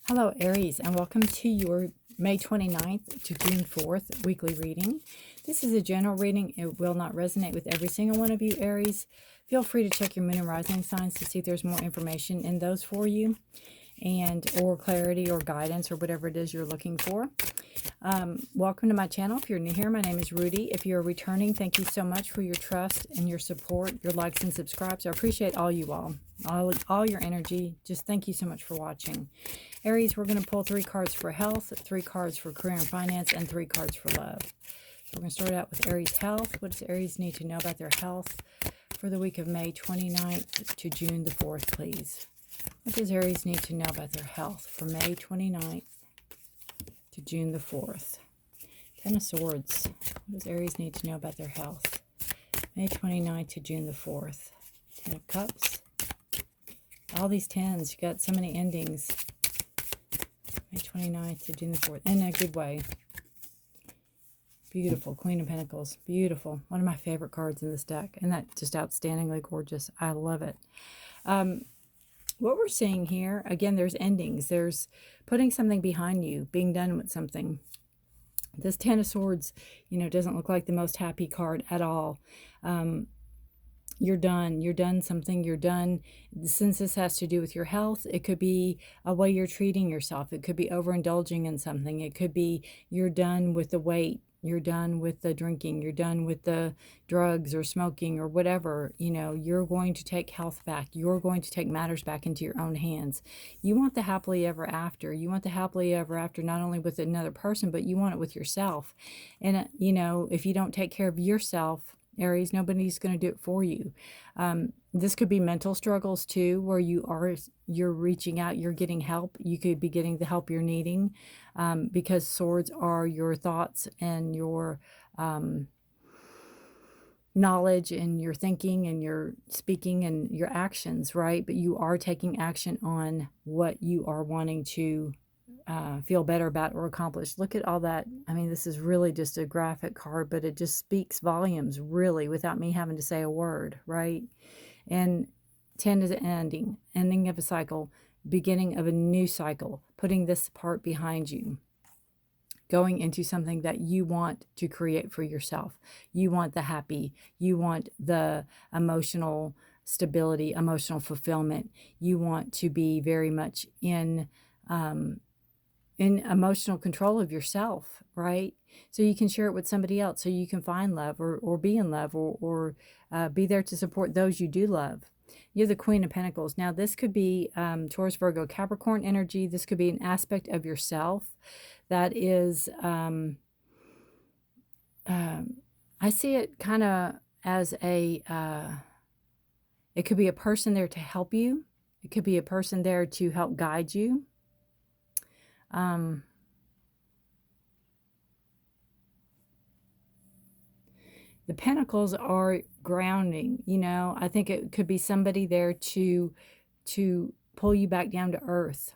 Hello, Aries, and welcome to your May 29th to June 4th weekly reading. This is a general reading. It will not resonate with every single one of you, Aries. Feel free to check your moon and rising signs to see if there's more information in those for you, or clarity or guidance or whatever it is you're looking for. Welcome to my channel. If you're new here, my name is Rudi. If you're returning, thank you so much for your trust and your support, your likes and subscribes. I appreciate all you all your energy. Just thank you so much for watching. Aries, we're going to pull 3 cards for health, 3 cards for career and finance, and 3 cards for love. So we're going to start out with Aries health. What does Aries need to know about their health for the week of May 29th to June the 4th, please? What does Aries need to know about their health for May 29th to June the 4th? 10 of Swords. What does Aries need to know about their health? May 29th to June the 4th. 10 of Cups. All these 10s. You got so many endings. May 29th to June the 4th. In a good way. Beautiful. Queen of Pentacles. Beautiful. One of my favorite cards in this deck. And that's just outstandingly gorgeous. I love it. What we're seeing here, again, there's endings. There's putting something behind you, being done with something. This 10 of Swords, doesn't look like the most happy card at all. You're done. You're done something. You're done. Since this has to do with your health, it could be a way you're treating yourself. It could be overindulging in something. It could be you're done with the weight. You're done with the drinking. You're done with the drugs or smoking or whatever. You're going to take health back. You're going to take matters back into your own hands. You want the happily ever after. You want the happily ever after not only with another person, but you want it with yourself. And, if you don't take care of yourself, Aries, nobody's going to do it for you. This could be mental struggles too, where you're reaching out, you're getting help. You could be getting the help you're needing, because swords are your thoughts and your knowledge and your thinking and your speaking and your actions, right? But you are taking action on what you are wanting to feel better about or accomplish. Look at all that. I mean, this is really just a graphic card, but it just speaks volumes, really, without me having to say a word, right? And 10 is an ending of a cycle, beginning of a new cycle, putting this part behind you, going into something that you want to create for yourself. You want the happy, you want the emotional stability, emotional fulfillment. You want to be very much in emotional control of yourself, right? So you can share it with somebody else, so you can find love or be in love or be there to support those you do love. You're the Queen of Pentacles. Now, this could be Taurus, Virgo, Capricorn energy. This could be an aspect of yourself that is, I see it kind of as it could be a person there to help you. It could be a person there to help guide you. The Pentacles are grounding, I think it could be somebody there to pull you back down to earth.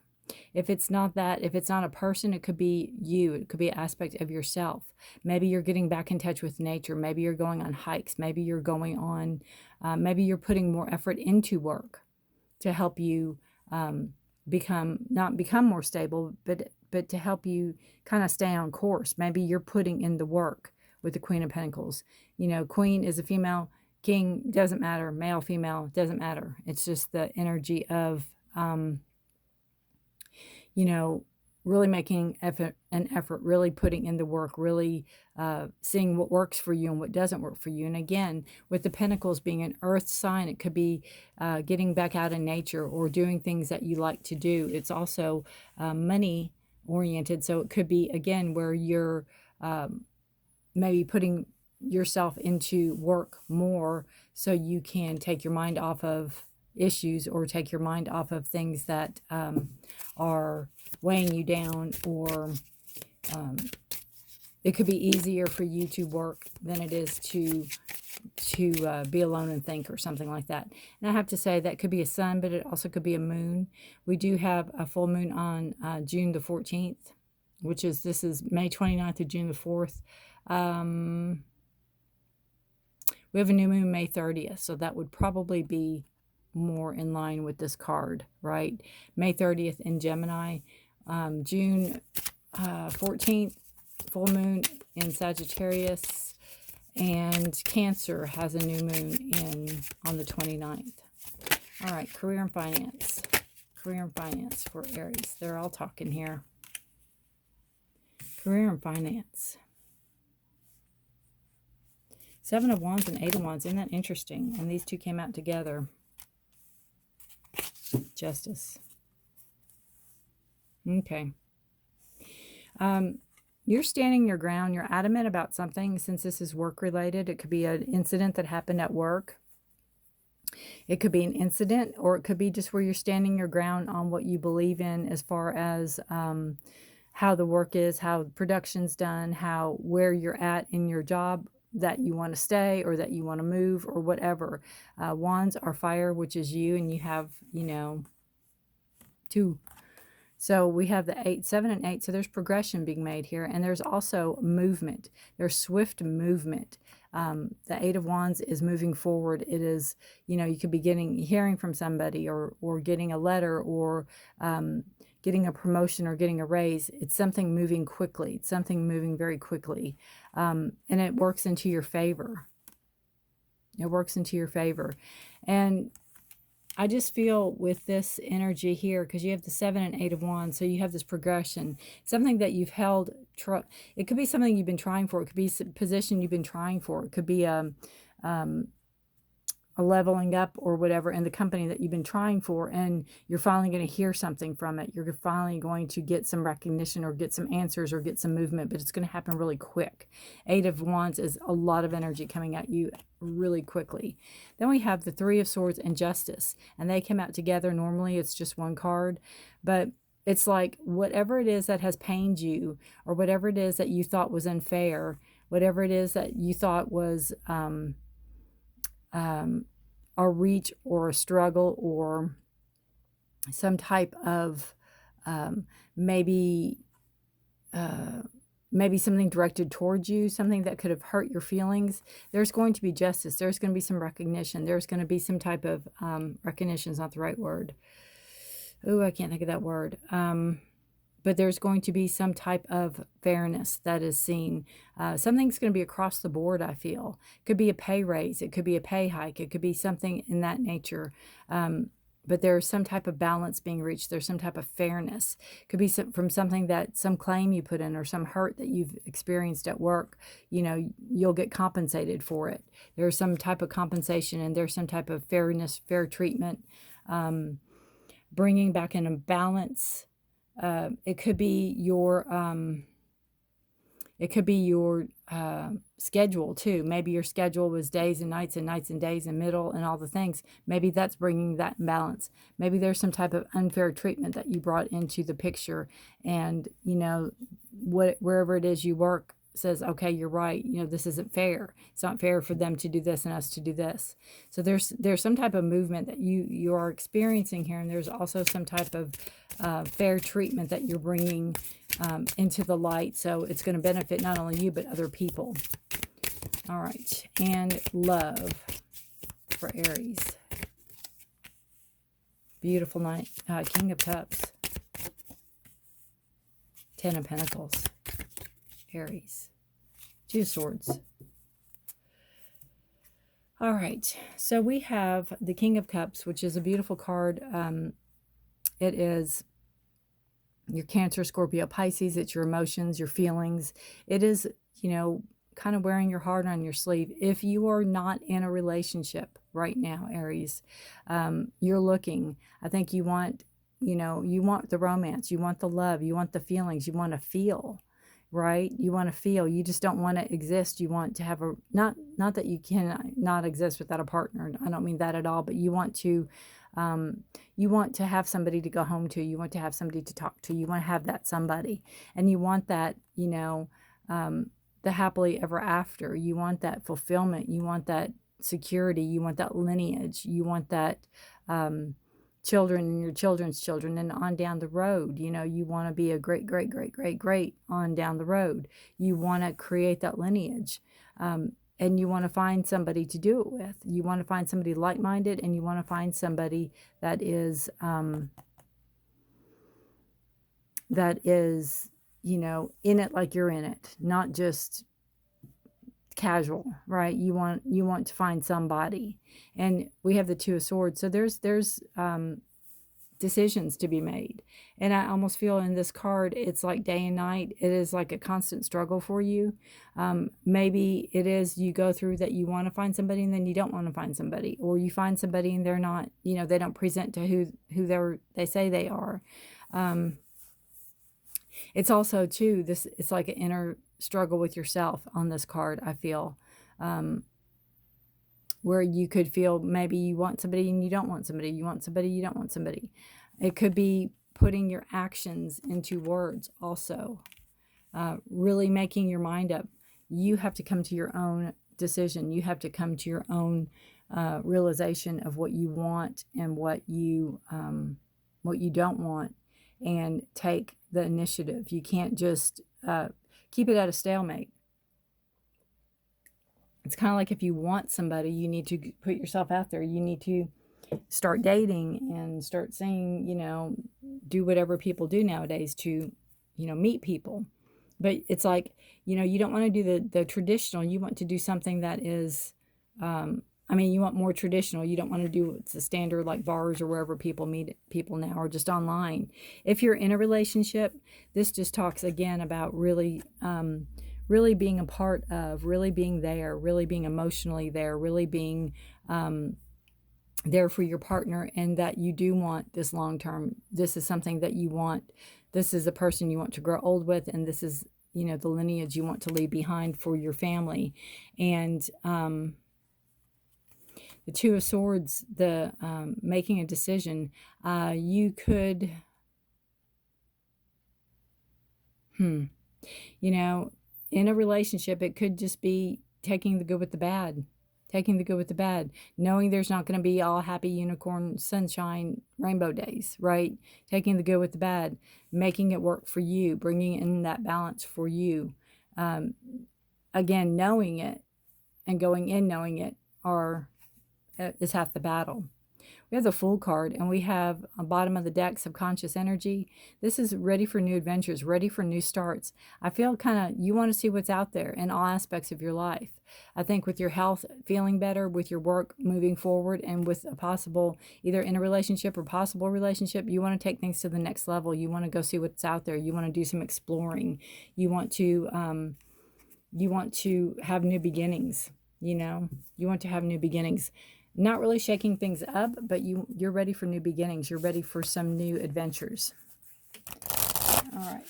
If it's not that, if it's not a person, it could be you. It could be an aspect of yourself. Maybe you're getting back in touch with nature. Maybe you're going on hikes. Maybe you're going on, maybe you're putting more effort into work to help you not become more stable, but to help you kind of stay on course. Maybe you're putting in the work with the Queen of Pentacles. Queen is a female, king doesn't matter, male, female, doesn't matter. It's just the energy of, really making an effort, really putting in the work, really seeing what works for you and what doesn't work for you. And again, with the Pentacles being an earth sign, it could be getting back out in nature or doing things that you like to do. It's also money oriented. So it could be, again, where you're maybe putting yourself into work more so you can take your mind off of issues or take your mind off of things that are weighing you down, or it could be easier for you to work than it is to be alone and think, or something like that. And I have to say that could be a sun, but it also could be a moon. We do have a full moon on June the 14th, this is May 29th to June the 4th. We have a new moon May 30th, so that would probably be more in line with this card, right? May 30th in Gemini, June 14th, full moon in Sagittarius, and Cancer has a new moon on the 29th. All right, career and finance. Career and finance for Aries. They're all talking here. Career and finance. Seven of Wands and Eight of Wands. Isn't that interesting? And these two came out together. Justice. Okay. You're standing your ground. You're adamant about something. Since this is work related, it could be an incident that happened at work. It could be an incident, or it could be just where you're standing your ground on what you believe in as far as how the work is, how production's done, where you're at in your job, that you want to stay or that you want to move or whatever. Wands are fire, which is you, and you have, two. So we have the 8, 7, and 8. So there's progression being made here. And there's also movement. There's swift movement. The 8 of Wands is moving forward. It is, you could be hearing from somebody or getting a letter or getting a promotion or getting a raise. It's something moving quickly. It's something moving very quickly. And it works into your favor. It works into your favor. And I just feel with this energy here, because you have the 7 and 8 of Wands, so you have this progression, something that you've held. It could be something you've been trying for. It could be a position you've been trying for. It could be a leveling up or whatever in the company that you've been trying for, and you're finally going to hear something from it. You're finally going to get some recognition or get some answers or get some movement, but it's going to happen really quick. 8 of Wands is a lot of energy coming at you really quickly. Then we have the 3 of Swords and Justice, and they come out together. Normally it's just one card, but it's like whatever it is that has pained you, or whatever it is that you thought was unfair, whatever it is that you thought was a reach or a struggle or some type of maybe something directed towards you, something that could have hurt your feelings. There's going to be justice. There's going to be some recognition. There's going to be some type of recognition is not the right word. Oh, I can't think of that word. But there's going to be some type of fairness that is seen. Something's going to be across the board, I feel. It could be a pay raise. It could be a pay hike. It could be something in that nature. But there's some type of balance being reached. There's some type of fairness. It could be from something some claim you put in or some hurt that you've experienced at work. You'll get compensated for it. There's some type of compensation, and there's some type of fairness, fair treatment, bringing back in a balance. It could be your schedule too. Maybe your schedule was days and nights and days and middle and all the things. Maybe that's bringing that balance. Maybe there's some type of unfair treatment that you brought into the picture, and wherever it is you work says, okay, you're right, this isn't fair. It's not fair for them to do this and us to do this. So there's some type of movement that you are experiencing here, and there's also some type of fair treatment that you're bringing into the light. So it's going to benefit not only you but other people. All right, and love for Aries. Beautiful night. King of Cups. 10 of Pentacles. Aries. 2 of Swords. All right, so we have the King of Cups, which is a beautiful card. It is your Cancer, Scorpio, Pisces. It's your emotions, your feelings. It is, kind of wearing your heart on your sleeve. If you are not in a relationship right now, Aries, you're looking. I think you want the romance. You want the love. You want the feelings. You want to feel. Right? You want to feel. You just don't want to exist. You want to have not that you can not exist without a partner. I don't mean that at all, but you want to have somebody to go home to. You want to have somebody to talk to. You want to have that somebody, and you want that, the happily ever after. You want that fulfillment. You want that security. You want that lineage. You want that children and your children's children and on down the road. You want to be a great on down the road. You want to create that lineage, and you want to find somebody to do it with. You want to find somebody like-minded, and you want to find somebody that is that is, you know, in it like you're in it, not just casual, right? You want to find somebody. And we have the Two of Swords. So there's decisions to be made. And I almost feel in this card, it's like day and night. It is like a constant struggle for you. Maybe it is you go through that you want to find somebody and then you don't want to find somebody, or you find somebody and they're not, you know, they don't present to who they say they are. It's also too, this, it's like an inner struggle with yourself on this card, I feel. Where you could feel maybe you want somebody and you don't want somebody. You want somebody, you don't want somebody. It could be putting your actions into words also. Really making your mind up. You have to come to your own decision. You have to come to your own realization of what you want and what you don't want, and take the initiative. You can't just keep it at a stalemate. It's kind of like if you want somebody, you need to put yourself out there. You need to start dating and start saying, you know, do whatever people do nowadays to, you know, meet people. But it's like, you know, you don't want to do the traditional. You want to do something that is, I mean, you want more traditional. You don't want to do what's the standard, like bars or wherever people meet people now, or just online. If you're in a relationship, this just talks again about really, really being a part of, really being there, really being emotionally there, really being there for your partner, and that you do want this long term. This is something that you want. This is a person you want to grow old with, and this is, you know, the lineage you want to leave behind for your family. And the Two of Swords, the making a decision, you could, you know, in a relationship, it could just be taking the good with the bad. Taking the good with the bad. Knowing there's not going to be all happy unicorn, sunshine, rainbow days, right? Taking the good with the bad. Making it work for you. Bringing in that balance for you. Again, knowing it and going in knowing it is half the battle. We have the Fool card, and we have on bottom of the deck, subconscious energy. This is ready for new adventures, ready for new starts. I feel kind of, you want to see what's out there in all aspects of your life. I think with your health feeling better, with your work moving forward, and with a possible, either in a relationship or possible relationship, you want to take things to the next level. You want to go see what's out there. You want to do some exploring. You want to have new beginnings, you know. You want to have new beginnings. Not really shaking things up, but you're ready for new beginnings. You're ready for some new adventures. All right.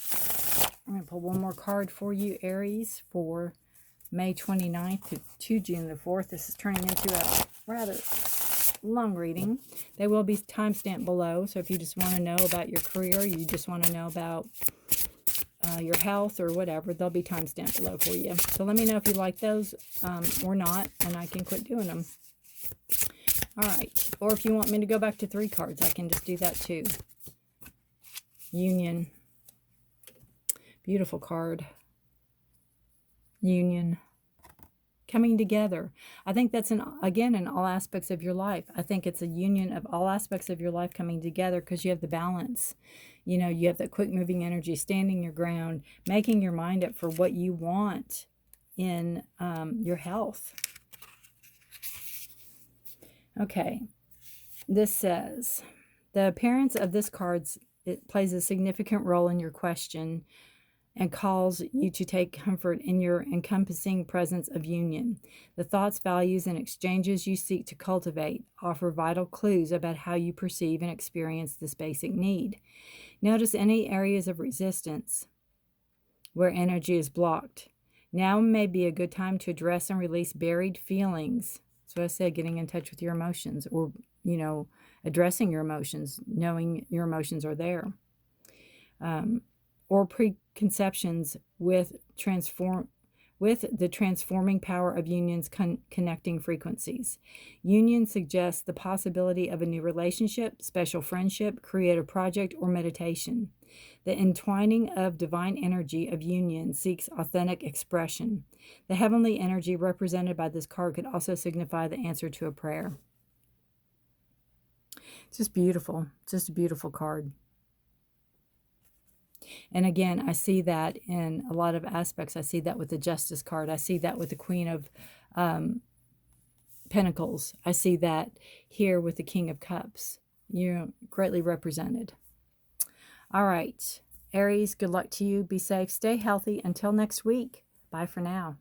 I'm going to pull one more card for you, Aries, for May 29th to June the 4th. This is turning into a rather long reading. They will be timestamped below, so if you just want to know about your career, you just want to know about your health or whatever, they'll be timestamped below for you. So let me know if you like those or not, and I can quit doing them. All right. Or if you want me to go back to 3 cards, I can just do that too. Union. Beautiful card. Union. Coming together. I think that's, again, in all aspects of your life. I think it's a union of all aspects of your life coming together, because you have the balance. You know, you have that quick moving energy, standing your ground, making your mind up for what you want in your health. Okay, this says, the appearance of this card, it plays a significant role in your question and calls you to take comfort in your encompassing presence of union. The thoughts, values, and exchanges you seek to cultivate offer vital clues about how you perceive and experience this basic need. Notice any areas of resistance where energy is blocked. Now may be a good time to address and release buried feelings. So I said, getting in touch with your emotions, or, you know, addressing your emotions, knowing your emotions are there. Or preconceptions with the transforming power of unions connecting frequencies. Union suggests the possibility of a new relationship, special friendship, creative project, or meditation. The entwining of divine energy of union seeks authentic expression. The heavenly energy represented by this card could also signify the answer to a prayer. Just beautiful. Just a beautiful card. And again, I see that in a lot of aspects. I see that with the Justice card. I see that with the Queen of Pentacles. I see that here with the King of Cups. You're greatly represented. All right, Aries, good luck to you. Be safe. Stay healthy. Until next week. Bye for now.